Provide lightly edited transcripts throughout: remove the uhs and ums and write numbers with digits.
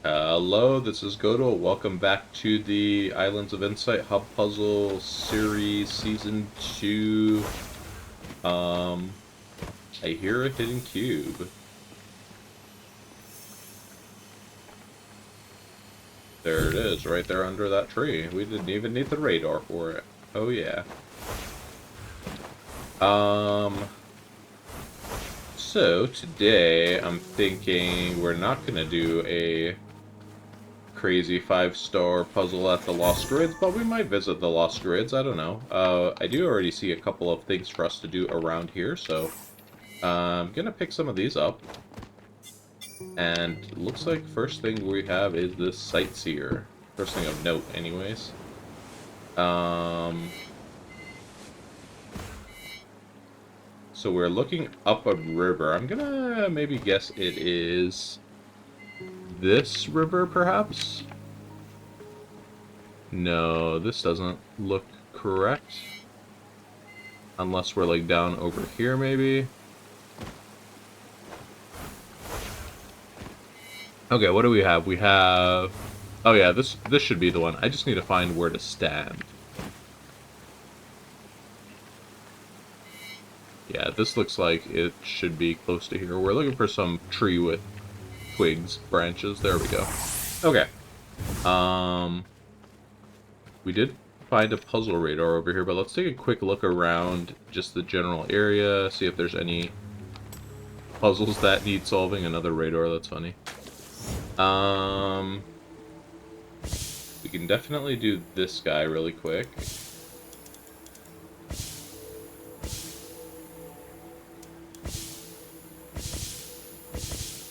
Hello, this is Godo. Welcome back to the Islands of Insight Hub Puzzle Series Season 2. Um, I hear a hidden cube. There it is, right there under that tree. We didn't even need the radar for it. Oh yeah. Um, so today I'm thinking we're not gonna do a crazy 5-star puzzle at the Lost Grids, but we might visit the Lost Grids, I don't know. I do already see a couple of things for us to do around here, so I'm gonna pick some of these up. And it looks like first thing we have is this Sightseer. First thing of note, anyways. So we're looking up a river. I'm gonna maybe guess it is this river, perhaps? No, this doesn't look correct. Unless we're like down over here, maybe. Okay, what do we have? We have... Oh yeah, this should be the one. I just need to find where to stand. Yeah, this looks like it should be close to here. We're looking for some tree with twigs, branches. There we go. Okay. Um, we did find a puzzle radar over here, but let's take a quick look around just the general area, see if there's any puzzles that need solving. Another radar, that's funny. We can definitely do this guy really quick.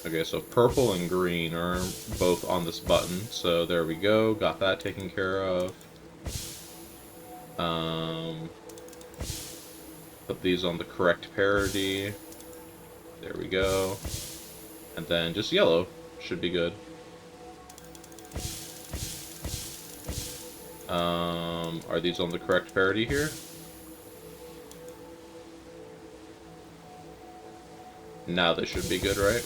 Okay, so purple and green are both on this button, so there we go, got that taken care of. Put these on the correct parity. There we go. And then just yellow should be good. Are these on the correct parity here? Now they should be good, right?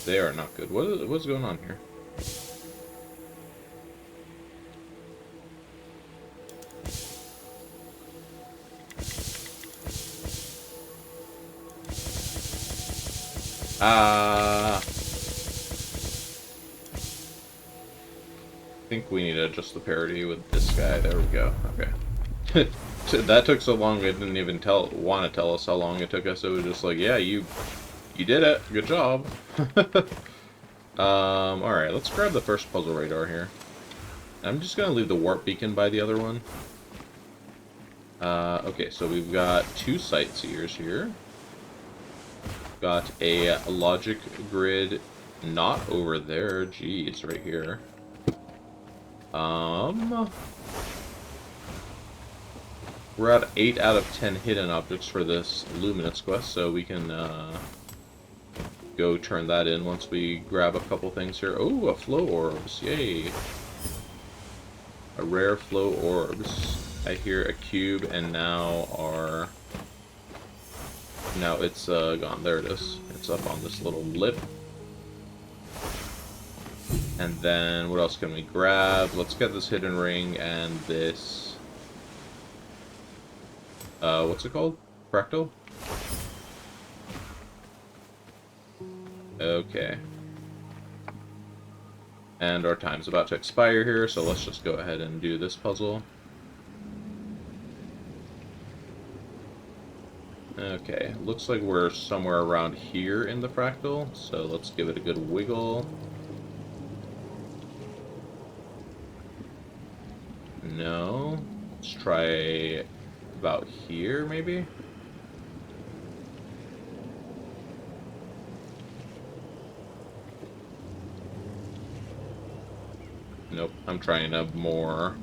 They are not good. What's going on here? I think we need to adjust the parity with this guy. There we go. Okay. That took so long. It didn't even want to tell us how long it took us. It was just like, yeah, you did it. Good job. All right. Let's grab the first puzzle radar here. I'm just gonna leave the warp beacon by the other one. Okay. So we've got two sightseers here. Got a logic grid not over there. Geez, right here. We're at 8 out of 10 hidden objects for this Luminous quest, so we can go turn that in once we grab a couple things here. Oh, a flow orbs, yay! A rare flow orbs. I hear a cube, and now it's gone. There it is. It's up on this little lip. And then what else can we grab? Let's get this hidden ring and this. What's it called? Fractal? Okay. And our time's about to expire here, so let's just go ahead and do this puzzle. Okay, looks like we're somewhere around here in the fractal, so let's give it a good wiggle. No. Let's try about here, maybe? Nope, I'm trying a more...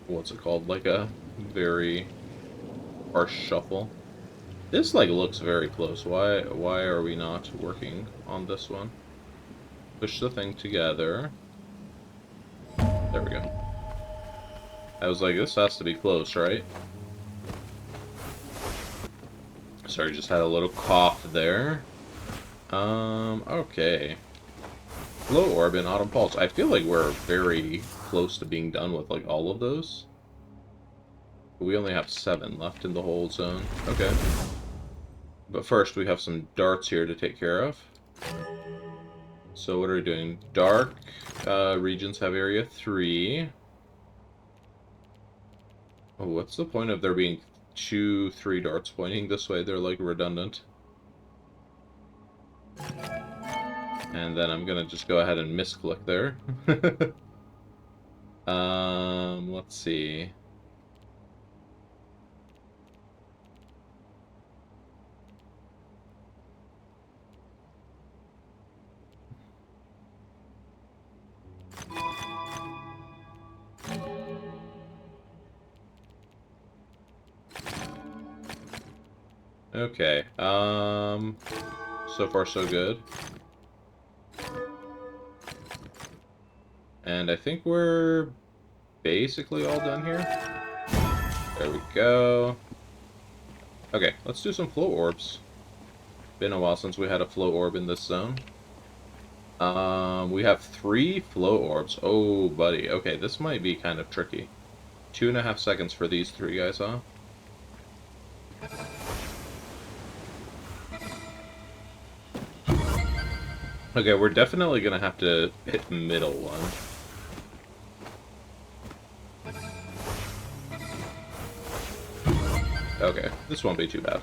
What's it called? Like a very harsh shuffle. This, like, looks very close. Why are we not working on this one? Push the thing together. There we go. I was like, this has to be close, right? Sorry, just had a little cough there. Okay. Glow Orb and Autumn Pulse. I feel like we're very close to being done with, like, all of those. We only have 7 left in the whole zone. Okay. But first, we have some darts here to take care of. So what are we doing? Dark regions have area 3. Oh, what's the point of there being 2, 3 darts pointing this way? They're, like, redundant. And then I'm gonna just go ahead and misclick there. Let's see. Okay, so far so good. And I think we're basically all done here. There we go. Okay, let's do some flow orbs. Been a while since we had a flow orb in this zone. We have 3 flow orbs. Oh, buddy. Okay, this might be kind of tricky. 2.5 seconds for these 3 guys, huh? Okay, we're definitely gonna have to hit the middle one. Okay, this won't be too bad.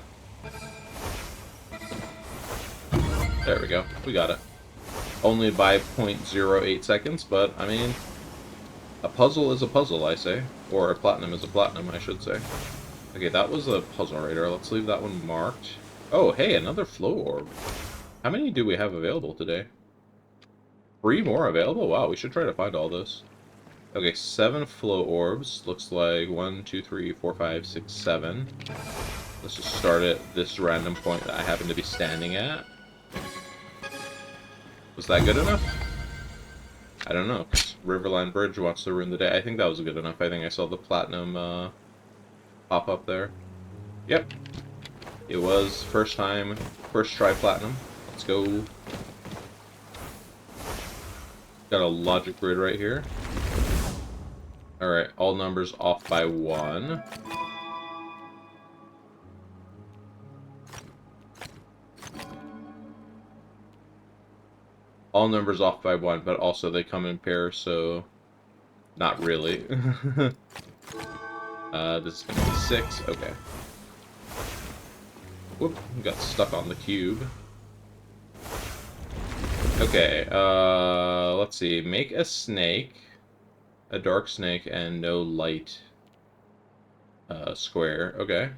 There we go. We got it. Only by 0.08 seconds, but, I mean, a puzzle is a puzzle, I say. Or a platinum is a platinum, I should say. Okay, that was a puzzle radar. Let's leave that one marked. Oh, hey, another flow orb. How many do we have available today? 3 more available? Wow, we should try to find all those. Okay, 7 flow orbs. Looks like 1, 2, 3, 4, 5, 6, 7. Let's just start at this random point that I happen to be standing at. Was that good enough? I don't know, 'cause Riverline Bridge wants to ruin the day. I think that was good enough. I think I saw the platinum pop up there. Yep. It was first time, first try platinum. Let's go. Got a logic grid right here. Alright, all numbers off by 1. All numbers off by 1, but also they come in pairs, so not really. This is going to be 6. Okay. Whoop, got stuck on the cube. Okay, let's see. Make a snake, a dark snake, and no light square. Okay.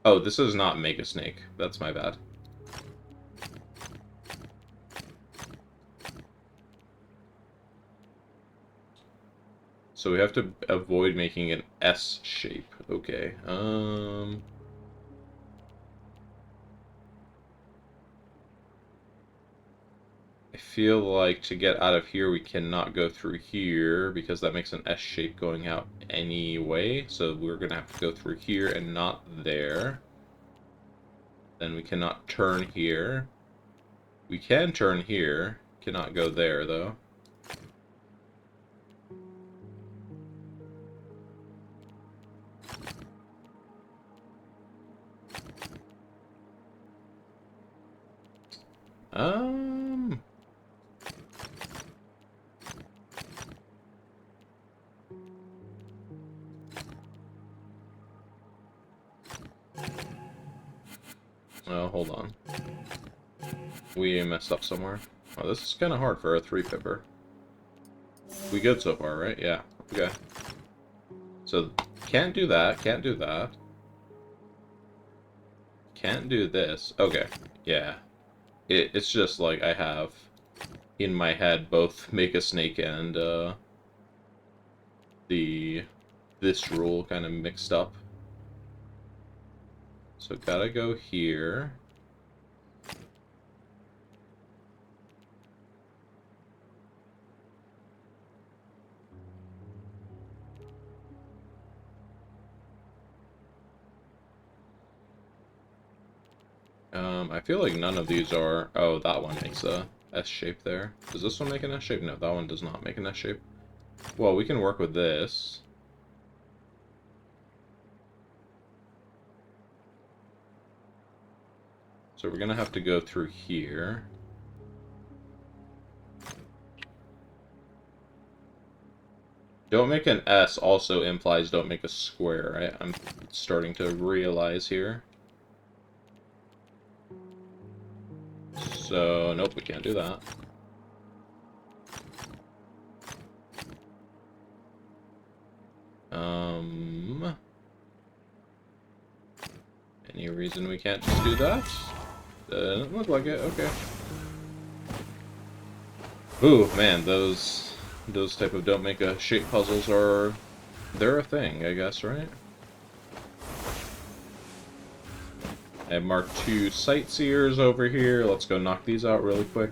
Oh, this is not make a snake. That's my bad. So we have to avoid making an S shape. Okay. I feel like to get out of here we cannot go through here because that makes an S shape going out anyway. So we're gonna have to go through here and not there. Then we cannot turn here. We can turn here. Cannot go there though. Oh, hold on. We messed up somewhere. Oh, this is kind of hard for a 3-pipper. We good so far, right? Yeah. Okay. So, can't do that. Can't do that. Can't do this. Okay. Yeah. It's just like I have in my head both make a snake and this rule kind of mixed up. So gotta go here. I feel like none of these are... Oh, that one makes a S shape there. Does this one make an S shape? No, that one does not make an S shape. Well, we can work with this. So we're gonna have to go through here. Don't make an S also implies don't make a square, right? I'm starting to realize here. So, nope, we can't do that. Any reason we can't just do that? Doesn't look like it, okay. Ooh, man, those type of don't make a shape puzzles are... They're a thing, I guess, right? I have marked 2 sightseers over here. Let's go knock these out really quick.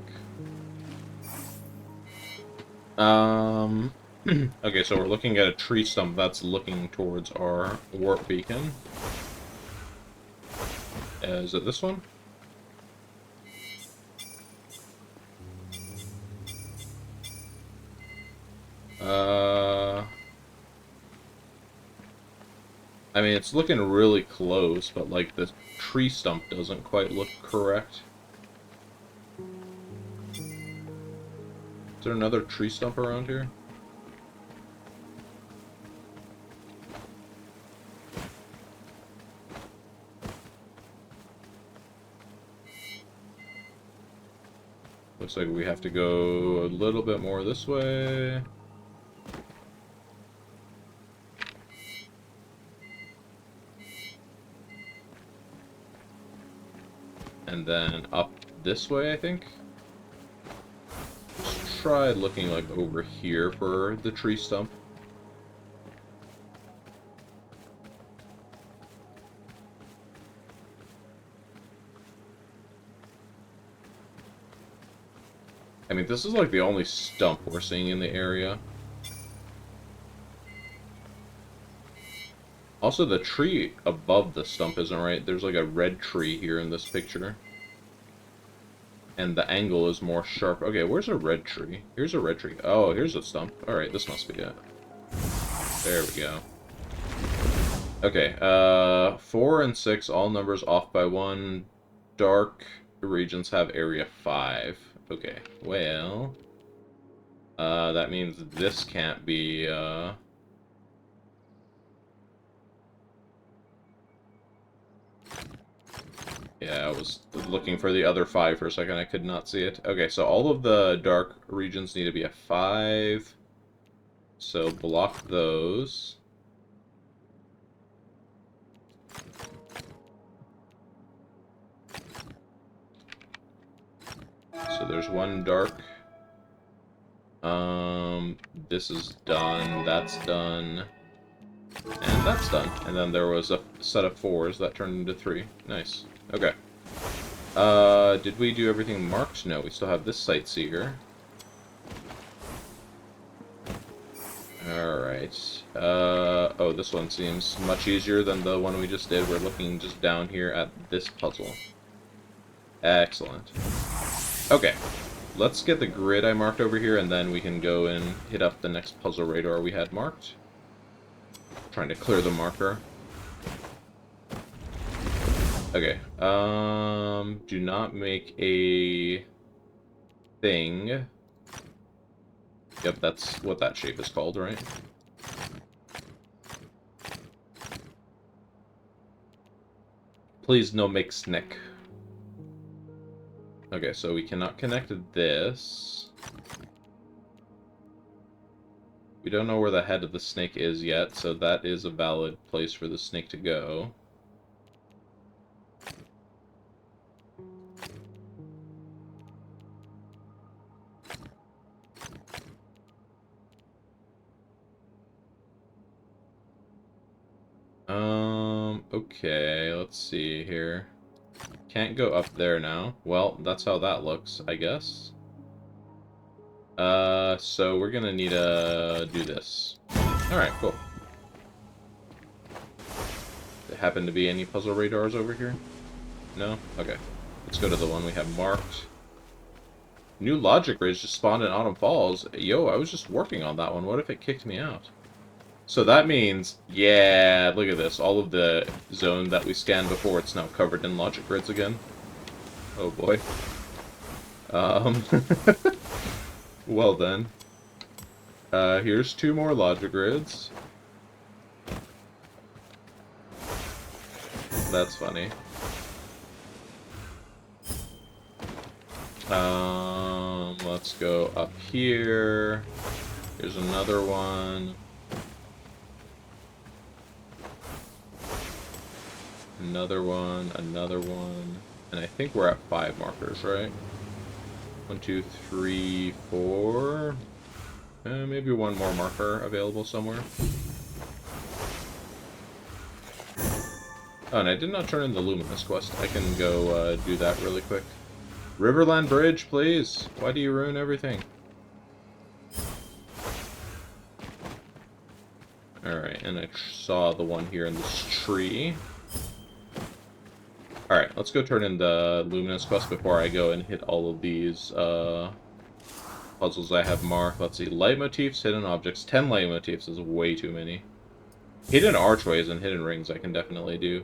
Okay, so we're looking at a tree stump that's looking towards our warp beacon. Is it this one? I mean, it's looking really close, but, like, the tree stump doesn't quite look correct. Is there another tree stump around here? Looks like we have to go a little bit more this way. And then up this way, I think. Let's try looking like over here for the tree stump. I mean, this is like the only stump we're seeing in the area. Also, the tree above the stump isn't right. There's like a red tree here in this picture. And the angle is more sharp. Okay, where's a red tree? Here's a red tree. Oh, here's a stump. Alright, this must be it. There we go. Okay, 4 and 6, all numbers off by 1. Dark regions have area 5. Okay, well... that means this can't be, Yeah, I was looking for the other 5 for a second. I could not see it. Okay, so all of the dark regions need to be a 5. So block those. So there's 1 dark. This is done. That's done. And that's done. And then there was a set of 4s that turned into 3. Nice. Okay. Did we do everything marked? No, we still have this sightseer. Alright. Oh, this one seems much easier than the one we just did. We're looking just down here at this puzzle. Excellent. Okay. Let's get the grid I marked over here, and then we can go and hit up the next puzzle radar we had marked. Trying to clear the marker. Okay, do not make a thing. Yep, that's what that shape is called, right? Please no make snake. Okay, so we cannot connect this. We don't know where the head of the snake is yet, so that is a valid place for the snake to go. Okay, let's see here. Can't go up there now. Well, that's how that looks, I guess. So we're gonna need to do this. Alright, cool. There happen to be any puzzle radars over here? No? Okay. Let's go to the one we have marked. New logic bridge just spawned in Autumn Falls. Yo, I was just working on that one. What if it kicked me out? So that means, yeah, look at this. All of the zone that we scanned before, it's now covered in logic grids again. Oh boy. Um, well then. Here's 2 more logic grids. That's funny. Let's go up here. Here's another one. Another one, another one. And I think we're at 5 markers, right? 1, 2, 3, 4. Maybe one more marker available somewhere. Oh, and I did not turn in the Luminous quest. I can go do that really quick. Riverland Bridge, please! Why do you ruin everything? Alright, and I saw the one here in this tree. Alright, let's go turn in the Luminous quest before I go and hit all of these puzzles I have marked. Let's see, leitmotifs, hidden objects. 10 leitmotifs is way too many. Hidden archways and hidden rings I can definitely do.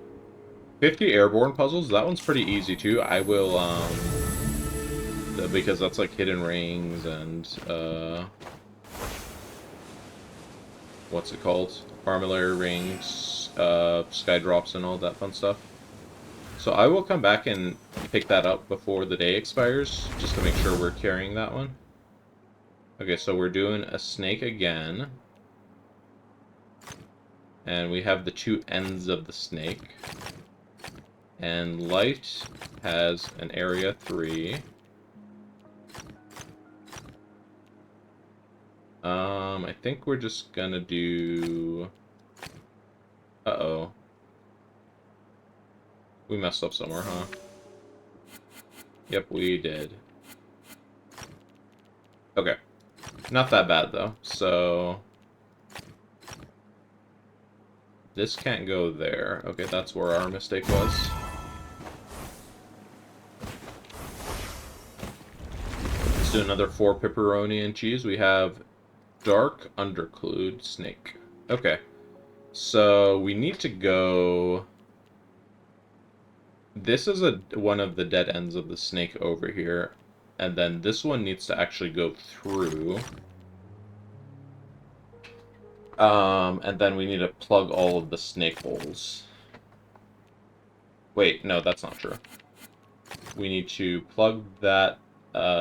50 airborne puzzles, that one's pretty easy too. I will, because that's like hidden rings and, what's it called? Armillary rings, sky drops and all that fun stuff. So I will come back and pick that up before the day expires, just to make sure we're carrying that one. Okay, so we're doing a snake again. And we have the 2 ends of the snake. And light has an area 3. I think we're just gonna do... Uh-oh. We messed up somewhere, huh? Yep, we did. Okay. Not that bad, though. So... this can't go there. Okay, that's where our mistake was. Let's do another 4 pepperoni and cheese. We have dark underclued snake. Okay. So we need to go... this is one of the dead ends of the snake over here. And then this one needs to actually go through. And then we need to plug all of the snake holes. Wait, no, that's not true. We need to plug that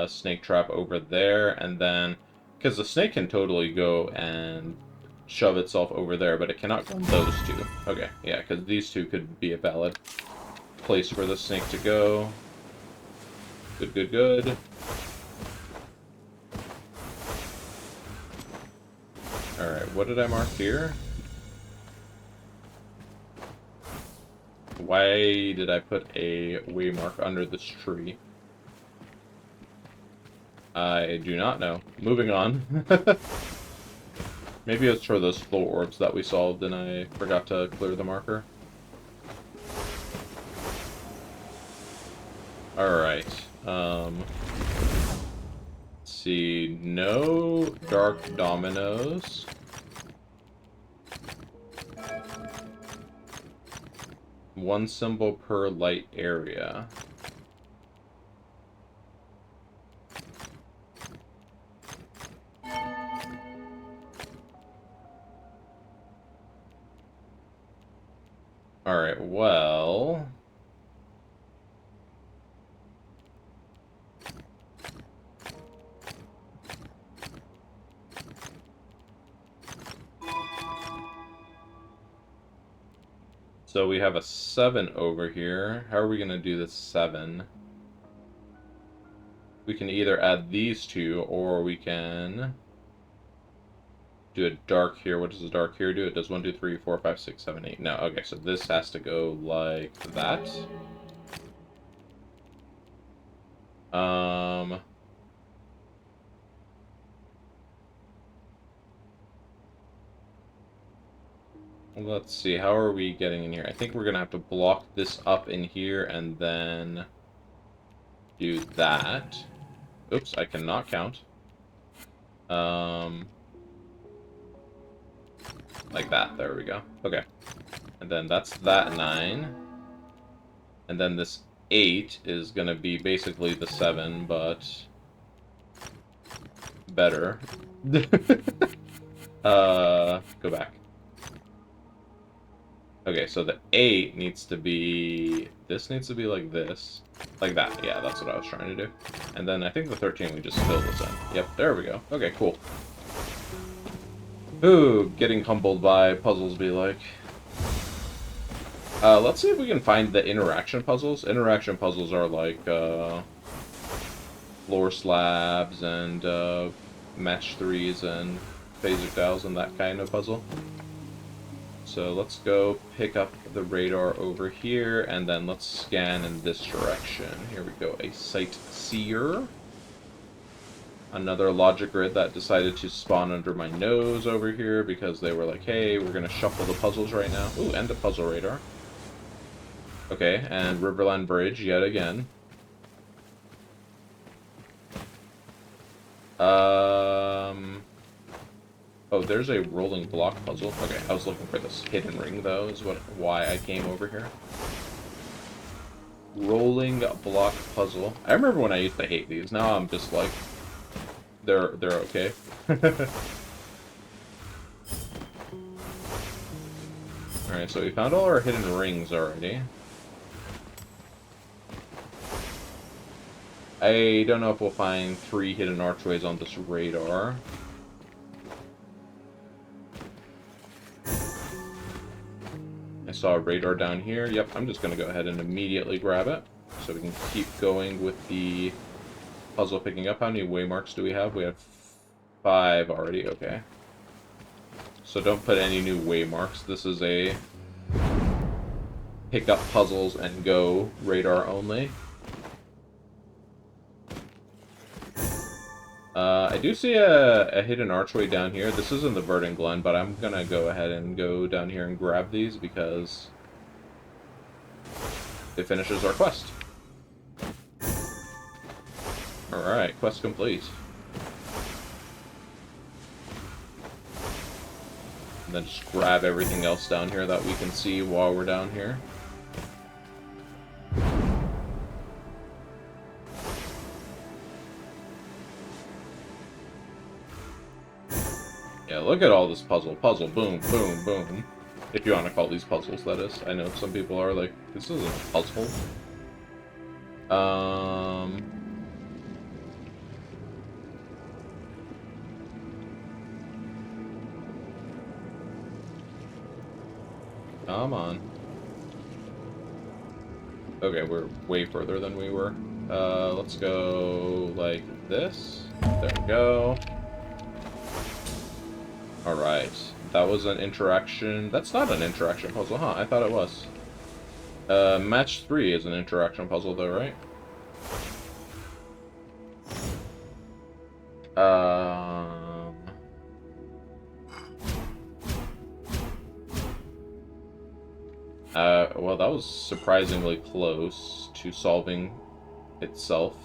snake trap over there, and then... because the snake can totally go and shove itself over there, but it cannot go on those 2. Okay, yeah, because these 2 could be a valid place for the snake to go. Good, good, good. Alright, what did I mark here? Why did I put a waymark under this tree? I do not know. Moving on. Maybe it's for those flow orbs that we solved and I forgot to clear the marker. Alright. Let's see. No dark dominoes. One symbol per light area. Alright, well... so we have a 7 over here. How are we going to do this 7? We can either add these 2, or we can do a dark here. What does the dark here do? It does 1, 2, 3, 4, 5, 6, 7, 8. No, okay, so this has to go like that. Let's see, how are we getting in here? I think we're gonna have to block this up in here and then do that. Oops, I cannot count. Like that. There we go. Okay. And then that's that 9. And then this 8 is gonna be basically the 7, but better. Go back. Okay, so the 8 needs to be... This needs to be like this. Like that. Yeah, that's what I was trying to do. And then I think the 13 we just fill this in. Yep, there we go. Okay, cool. Ooh, getting humbled by puzzles be like. Let's see if we can find the interaction puzzles. Interaction puzzles are like, floor slabs and, match 3s and phaser tiles and that kind of puzzle. So let's go pick up the radar over here, and then let's scan in this direction. Here we go, a sightseer. Another logic grid that decided to spawn under my nose over here because they were like, hey, we're going to shuffle the puzzles right now. Ooh, and a puzzle radar. Okay, and Riverland Bridge yet again. Oh, there's a rolling block puzzle. Okay, I was looking for this hidden ring, though, is why I came over here. Rolling block puzzle. I remember when I used to hate these. Now I'm just like, they're okay. Alright, so we found all our hidden rings already. I don't know if we'll find 3 hidden archways on this radar. I saw a radar down here. Yep, I'm just going to go ahead and immediately grab it. So we can keep going with the puzzle picking up. How many waymarks do we have? We have 5 already. Okay. So don't put any new waymarks. This is a pick up puzzles and go radar only. I do see a hidden archway down here. This isn't the Verdant Glen, but I'm gonna go ahead and go down here and grab these because it finishes our quest. Alright, quest complete. And then just grab everything else down here that we can see while we're down here. Yeah, look at all this puzzle. Puzzle, boom, boom, boom. If you want to call these puzzles, that is. I know some people are like, this isn't a puzzle. Come on. Okay, we're way further than we were. Let's go like this. There we go. Alright. That was an interaction. That's not an interaction puzzle, huh? I thought it was. Match 3 is an interaction puzzle, though, right? Well, that was surprisingly close to solving itself.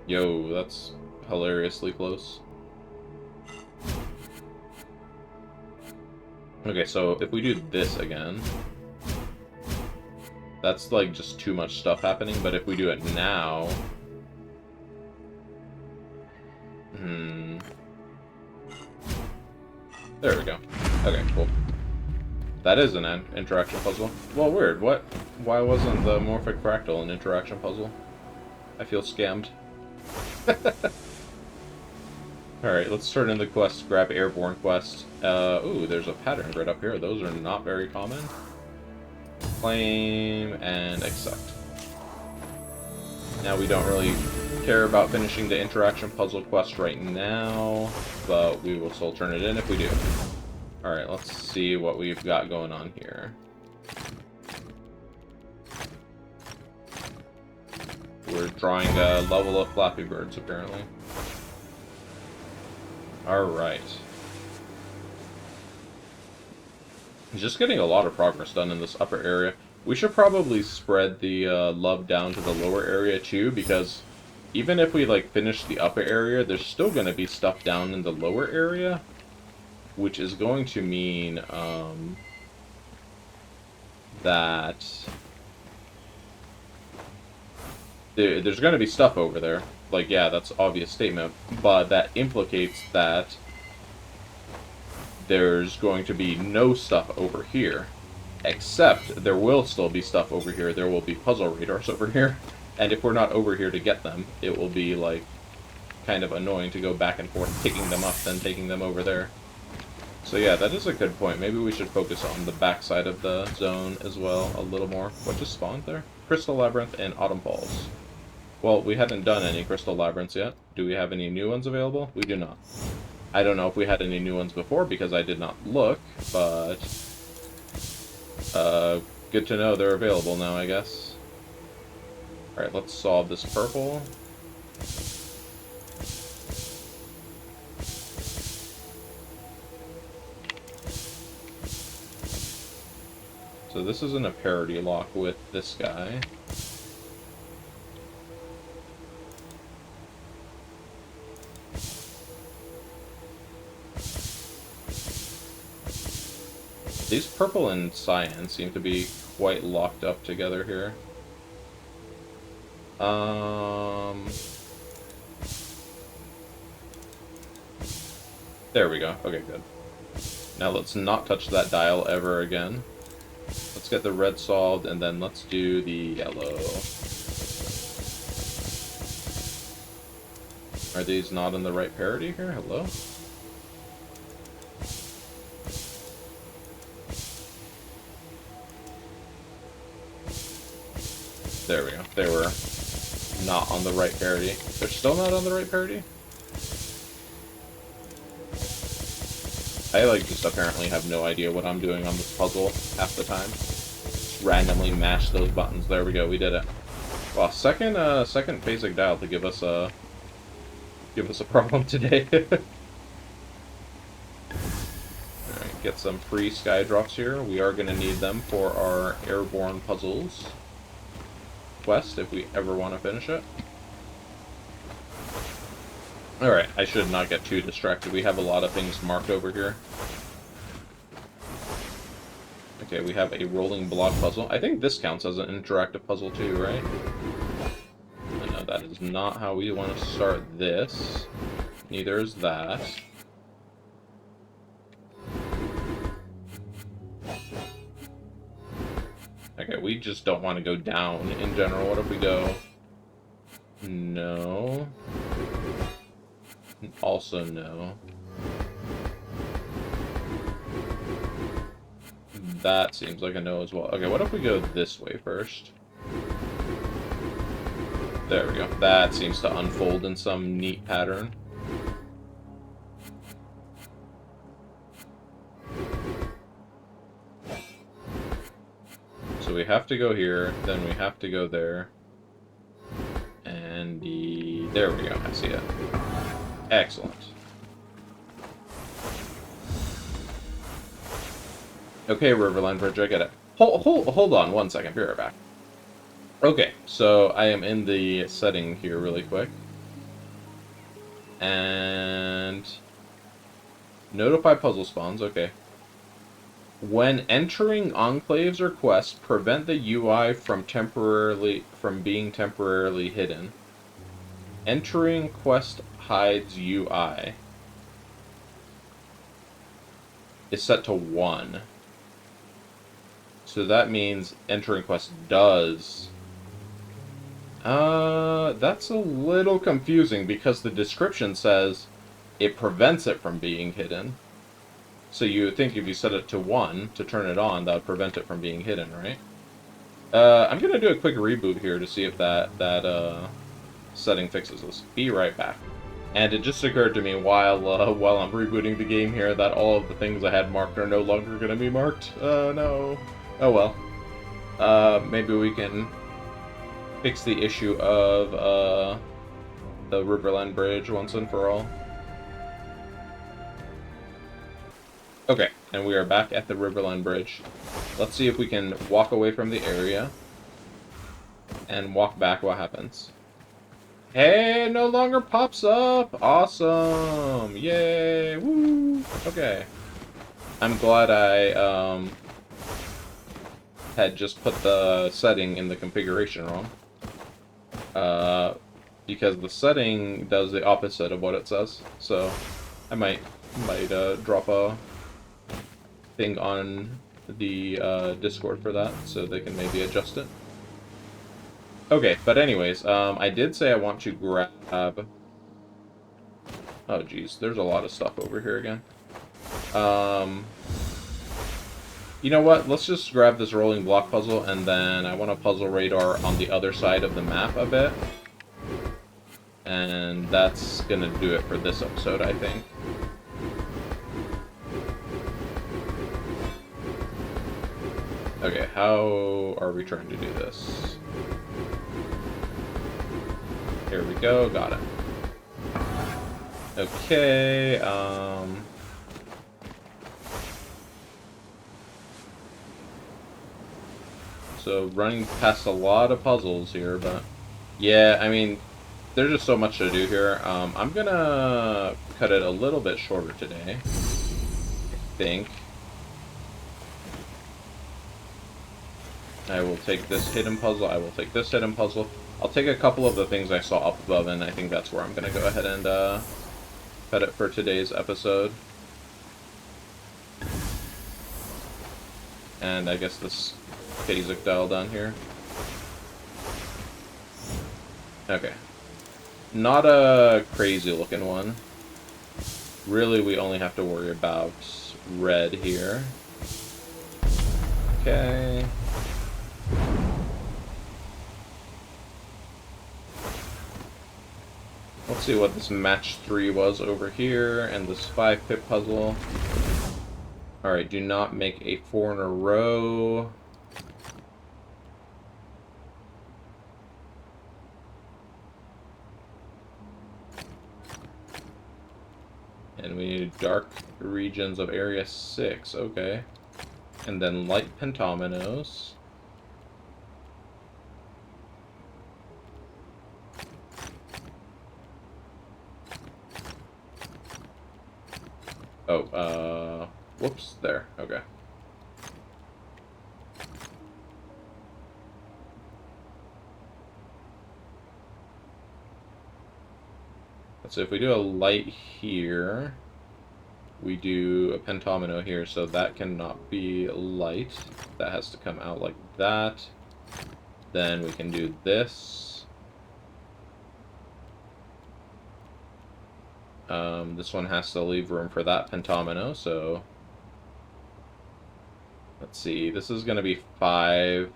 Yo, that's hilariously close. Okay, so if we do this again, that's like just too much stuff happening, but if we do it now... There we go. Okay, cool. That is an interaction puzzle. Well, weird. What? Why wasn't the Morphic Fractal an interaction puzzle? I feel scammed. Alright, let's turn in the quest, grab Airborne Quest. Ooh, there's a pattern grid up here. Those are not very common. Claim and accept. Now we don't really care about finishing the interaction puzzle quest right now, but we will still turn it in if we do. Alright, let's see what we've got going on here. we're drawing level up Flappy Birds, apparently. Alright. Just getting a lot of progress done in this upper area. We should probably spread the love down to the lower area, too, because even if we, like, finish the upper area, there's still going to be stuff down in the lower area, which is going to mean, that there's going to be stuff over there. Like, yeah, that's an obvious statement, but that implicates that there's going to be no stuff over here. Except, there will still be stuff over here. There will be puzzle radars over here. And if we're not over here to get them, it will be, like, kind of annoying to go back and forth, picking them up, then taking them over there. So yeah, that is a good point. Maybe we should focus on the backside of the zone as well a little more. What just spawned there? Crystal Labyrinth and Autumn Falls. Well, we hadn't done any Crystal Labyrinths yet. Do we have any new ones available? We do not. I don't know if we had any new ones before because I did not look, but good to know they're available now, I guess. Alright, let's solve this purple. So this isn't a parity lock with this guy. These purple and cyan seem to be quite locked up together here. There we go. Okay, good. Now let's not touch that dial ever again. Let's get the red solved, and then let's do the yellow. Are these not in the right parity here? Hello? There we go. They were not on the right parity. They're still not on the right parity? I, like, just apparently have no idea what I'm doing on this puzzle half the time. Just randomly mash those buttons. There we go, we did it. Well, second basic dial to give us a problem today. Alright, get some free sky drops here. We are gonna need them for our airborne puzzles quest if we ever want to finish it. Alright, I should not get too distracted. We have a lot of things marked over here. Okay, we have a rolling block puzzle. I think this counts as an interactive puzzle too, right? No, that is not how we want to start this. Neither is that. Okay, we just don't want to go down in general. What if we go... No. Also no. That seems like a no as well. Okay, what if we go this way first? There we go. That seems to unfold in some neat pattern. So we have to go here, then we have to go there. And there we go, I see it. Excellent. Okay, Riverline Bridge, I get it. Hold on one second, be right back. Okay, so I am in the setting here really quick. And... notify puzzle spawns, okay. When entering enclaves or quests, prevent the UI from being temporarily hidden. Entering quest hides UI is set to 1. So that means entering quest does. That's a little confusing because the description says it prevents it from being hidden. So you would think if you set it to 1 to turn it on, that would prevent it from being hidden, right? I'm gonna do a quick reboot here to see if that setting fixes this. Be right back. And it just occurred to me while I'm rebooting the game here that all of the things I had marked are no longer gonna be marked. No. Oh well. Maybe we can fix the issue of the Riverland Bridge once and for all. Okay, and we are back at the Riverland Bridge. Let's see if we can walk away from the area and walk back. What happens? Hey, it no longer pops up! Awesome! Yay! Woo! Okay. I'm glad I, had just put the setting in the configuration wrong. Because the setting does the opposite of what it says. So, I might drop a thing on the Discord for that, so they can maybe adjust it. Okay, but anyways, I did say I want to grab... Oh, geez, there's a lot of stuff over here again. You know what? Let's just grab this rolling block puzzle, and then I want a puzzle radar on the other side of the map a bit. And that's gonna do it for this episode, I think. Okay, how are we trying to do this? Here we go, got it. Okay, so running past a lot of puzzles here, but... Yeah, I mean, there's just so much to do here. I'm gonna cut it a little bit shorter today, I think. I will take this hidden puzzle, I will take this hidden puzzle. I'll take a couple of the things I saw up above, and I think that's where I'm gonna go ahead and cut it for today's episode. And I guess this basic dial down here. Okay. Not a crazy looking one. Really, we only have to worry about red here. Okay. Let's see what this match 3 was over here, and this 5-pip puzzle. Alright, do not make a 4 in a row. And we need dark regions of area 6, okay. And then light pentominoes. Oh, whoops, there, okay. So if we do a light here, we do a pentomino here, so that cannot be light. That has to come out like that. Then we can do this. This one has to leave room for that pentomino, so... Let's see, this is going to be 5.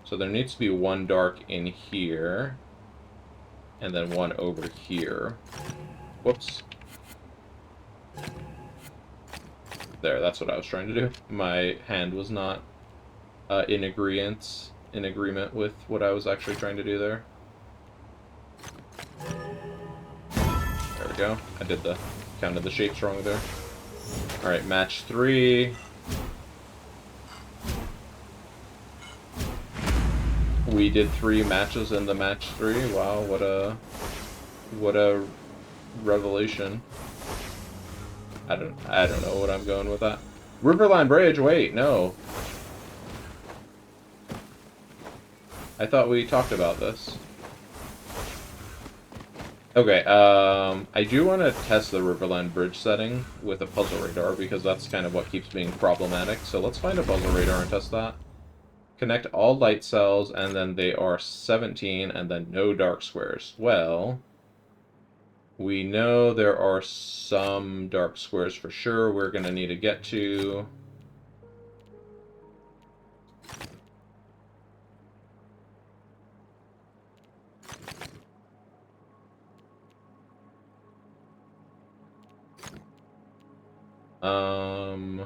So there needs to be one dark in here, and then one over here. Whoops. There, that's what I was trying to do. My hand was not in agreement with what I was actually trying to do there. There we go. I did counted the shapes wrong there. Alright, match 3. We did 3 matches in the match 3. Wow, what a revelation. I don't know what I'm going with that. Riverline Bridge, wait, no. I thought we talked about this. Okay, I do want to test the Riverland Bridge setting with a puzzle radar, because that's kind of what keeps being problematic. So let's find a puzzle radar and test that. Connect all light cells, and then they are 17, and then no dark squares. Well, we know there are some dark squares for sure we're going to need to get to.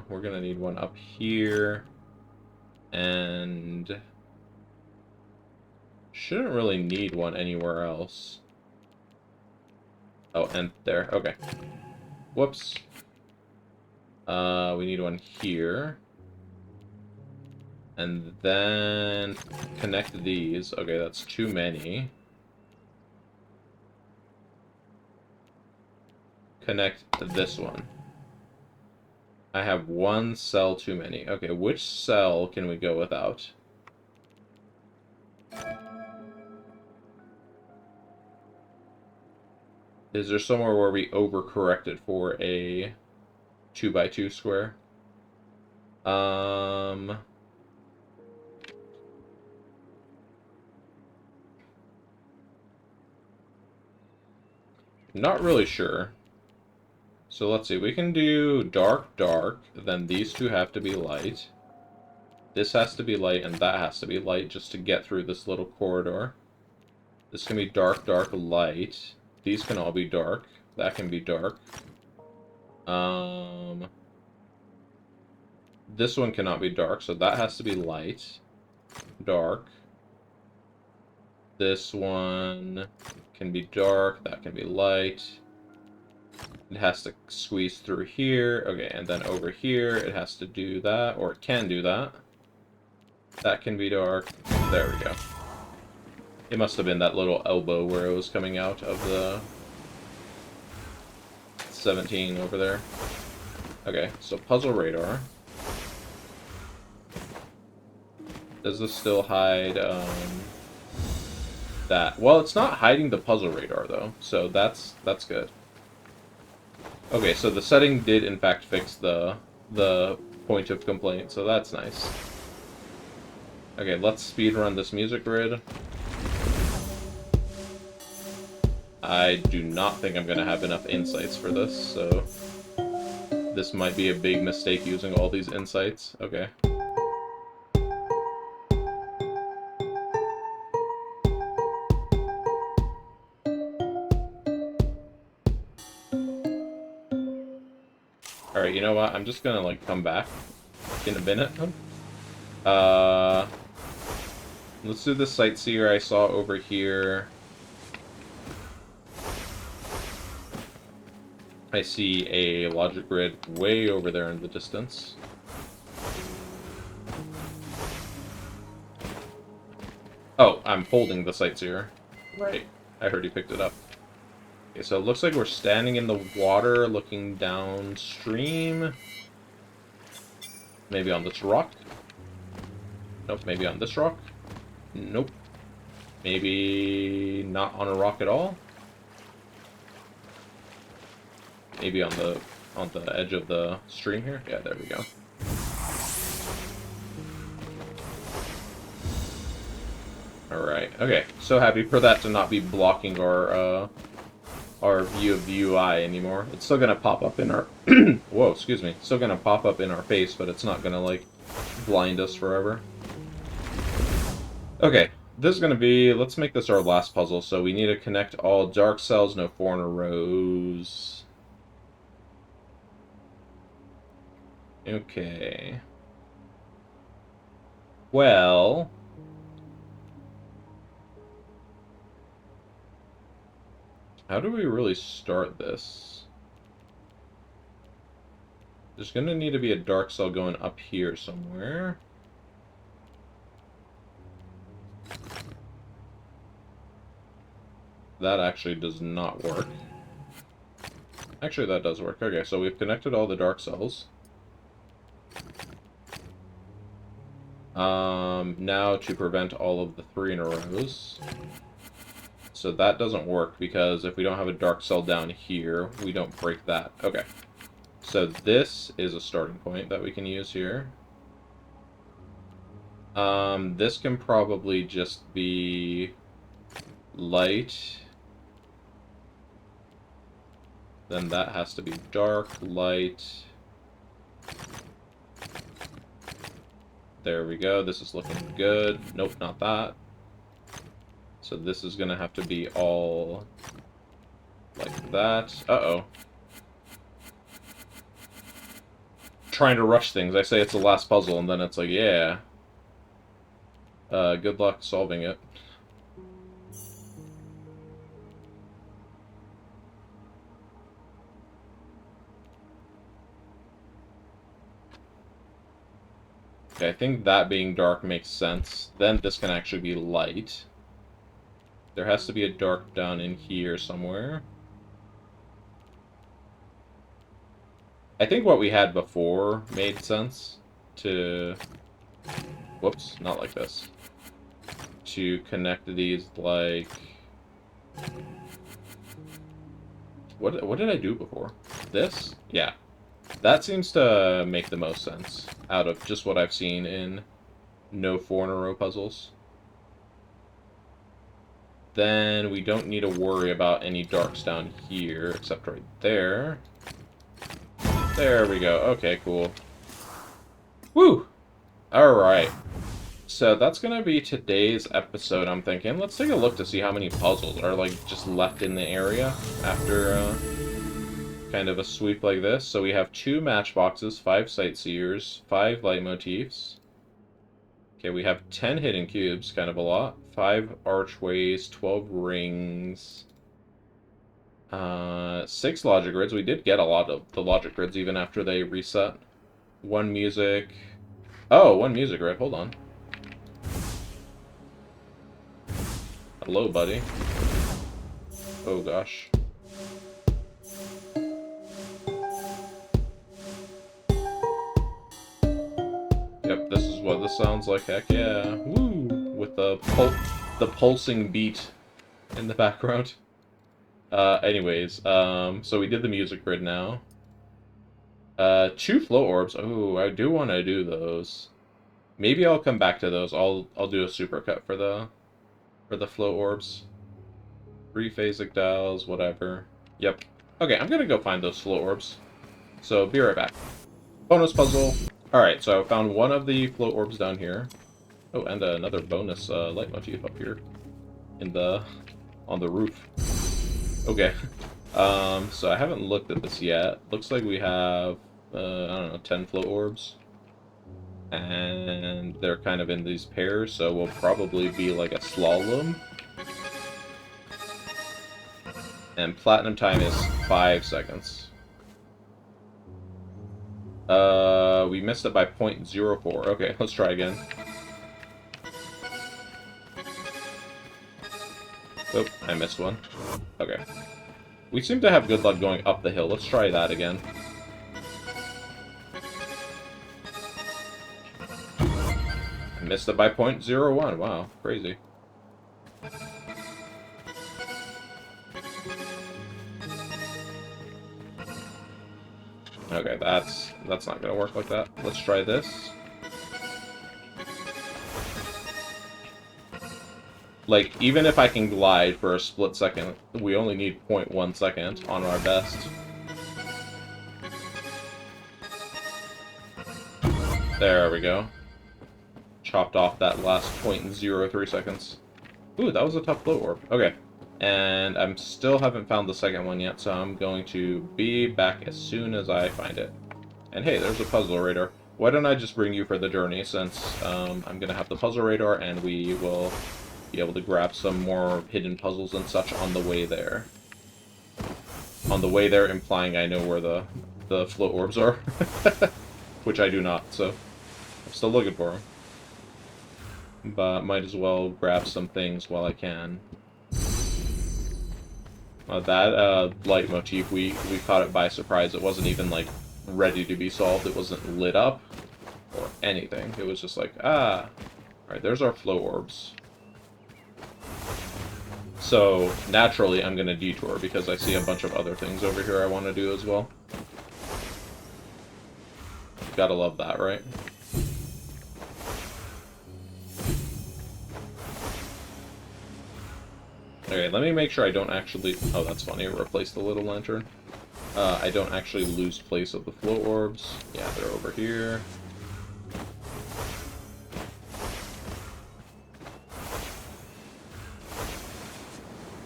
We're going to need one up here. And shouldn't really need one anywhere else. Oh, and there. Okay. Whoops. We need one here. And then connect these. Okay, that's too many. Connect this one. I have one cell too many. Okay, which cell can we go without? Is there somewhere where we overcorrected for a 2x2 square? Not really sure. So let's see, we can do dark, dark, then these two have to be light. This has to be light, and that has to be light just to get through this little corridor. This can be dark, dark, light. These can all be dark. That can be dark. This one cannot be dark, so that has to be light. Dark. This one can be dark, that can be light. It has to squeeze through here. Okay, and then over here, it has to do that, or it can do that. That can be dark. There we go. It must have been that little elbow where it was coming out of the 17 over there. Okay, so puzzle radar. Does this still hide, that? Well, it's not hiding the puzzle radar, though, so that's good. Okay, so the setting did, in fact, fix the point of complaint, so that's nice. Okay, let's speedrun this music grid. I do not think I'm going to have enough insights for this, so this might be a big mistake using all these insights. Okay. Alright, you know what? I'm just gonna, like, come back in a minute. Let's do the sightseer I saw over here. I see a logic grid way over there in the distance. Oh, I'm holding the sightseer. Right. I heard he picked it up. Okay, so it looks like we're standing in the water looking downstream. Maybe on this rock? Nope, maybe on this rock? Nope. Maybe not on a rock at all? Maybe on the edge of the stream here? Yeah, there we go. Alright, okay. So happy for that to not be blocking our view of the UI anymore. It's still gonna pop up in our... Whoa, excuse me. It's still gonna pop up in our face, but it's not gonna, like, blind us forever. Okay, this is gonna be... Let's make this our last puzzle. So we need to connect all dark cells, no 4 in a rows. Okay. Well... How do we really start this? There's gonna need to be a dark cell going up here somewhere. That actually does not work. Actually, that does work. Okay, so we've connected all the dark cells. Now to prevent all of the 3 in a rows. So that doesn't work, because if we don't have a dark cell down here, we don't break that. Okay. So this is a starting point that we can use here. This can probably just be light. Then that has to be dark, light. There we go. This is looking good. Nope, not that. So this is going to have to be all like that. Uh-oh. Trying to rush things. I say it's the last puzzle, and then it's like, yeah. Good luck solving it. Okay, I think that being dark makes sense. Then this can actually be light. There has to be a dark down in here somewhere. I think what we had before made sense to... Whoops, not like this. To connect these like... What did I do before? This? Yeah. That seems to make the most sense out of just what I've seen in no 4-in-a-row puzzles. Then we don't need to worry about any darks down here, except right there. There we go. Okay, cool. Woo! Alright. So that's gonna be today's episode, I'm thinking. Let's take a look to see how many puzzles are, like, just left in the area after, kind of a sweep like this. So we have 2 matchboxes, 5 sightseers, 5 leitmotifs. Okay, we have 10 hidden cubes, kind of a lot. 5 archways, 12 rings. 6 logic grids. We did get a lot of the logic grids even after they reset. 1 music. Oh, 1 music grid. Hold on. Hello, buddy. Oh, gosh. Yep, this is what this sounds like. Heck yeah. Woo! With the pulsing beat in the background. Anyways, so we did the music grid now. 2 float orbs. Oh, I do want to do those. Maybe I'll come back to those. I'll do a supercut for the float orbs. 3 phasic dials, whatever. Yep. Okay, I'm gonna go find those float orbs. So be right back. Bonus puzzle. Alright, so I found 1 of the float orbs down here. Oh, and another bonus leitmotif up here on the roof. Okay. So I haven't looked at this yet. Looks like we have, I don't know, 10 float orbs. And they're kind of in these pairs, so we'll probably be like a slalom. And platinum time is 5 seconds. We missed it by 0.04. Okay, let's try again. Oh, I missed one. Okay. We seem to have good luck going up the hill. Let's try that again. I missed it by 0.01. Wow, crazy. Okay, that's not gonna work like that. Let's try this. Like, even if I can glide for a split second, we only need 0.1 second on our best. There we go. Chopped off that last 0.03 seconds. Ooh, that was a tough float orb. Okay. And I still haven't found the second one yet, so I'm going to be back as soon as I find it. And hey, there's a puzzle radar. Why don't I just bring you for the journey, since I'm going to have the puzzle radar, and we will be able to grab some more hidden puzzles and such on the way there. On the way there, implying I know where the float orbs are. Which I do not, so I'm still looking for them. But might as well grab some things while I can. That leitmotif, we caught it by surprise. It wasn't even, like, ready to be solved. It wasn't lit up or anything. It was just like, ah. Alright, there's our flow orbs. So, naturally, I'm going to detour because I see a bunch of other things over here I want to do as well. Gotta love that, right? Okay, let me make sure I don't actually... Oh, that's funny. Replace the little lantern. I don't actually lose place of the flow orbs. Yeah, they're over here.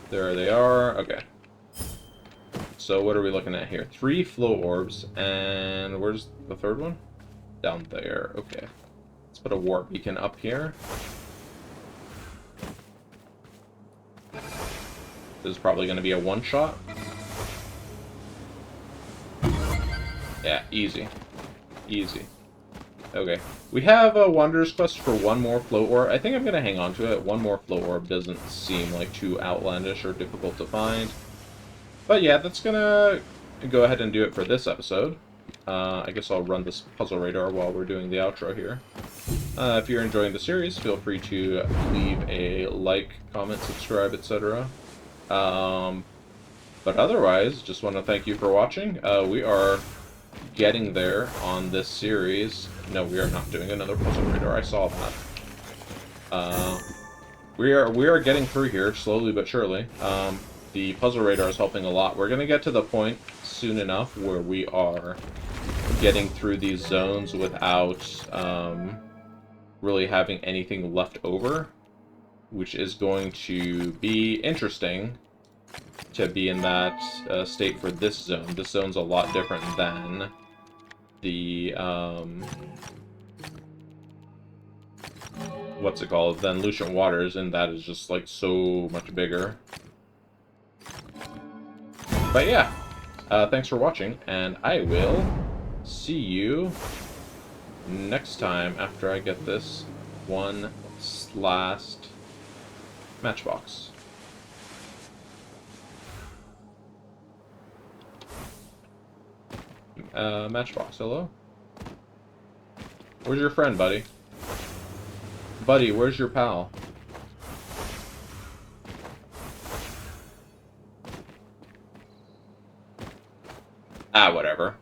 There they are. Okay. So what are we looking at here? 3 flow orbs, and where's the third one? Down there. Okay. Let's put a warp beacon up here. This is probably going to be a one-shot. Yeah, easy. Easy. Okay. We have a Wanderer's Quest for one more float orb. I think I'm going to hang on to it. One more float orb doesn't seem like too outlandish or difficult to find. But yeah, that's going to go ahead and do it for this episode. I guess I'll run this puzzle radar while we're doing the outro here. If you're enjoying the series, feel free to leave a like, comment, subscribe, etc. But otherwise, just want to thank you for watching. We are getting there on this series. No, we are not doing another puzzle radar. I saw that. We are getting through here slowly but surely. The puzzle radar is helping a lot. We're gonna get to the point soon enough where we are getting through these zones without really having anything left over, which is going to be interesting to be in that state for this zone. This zone's a lot different than the what's it called? Than Lucian Waters, and that is just like so much bigger. But yeah, thanks for watching, and I will see you next time after I get this one last matchbox. Matchbox, hello? Where's your friend, buddy? Buddy, where's your pal? Ah, whatever.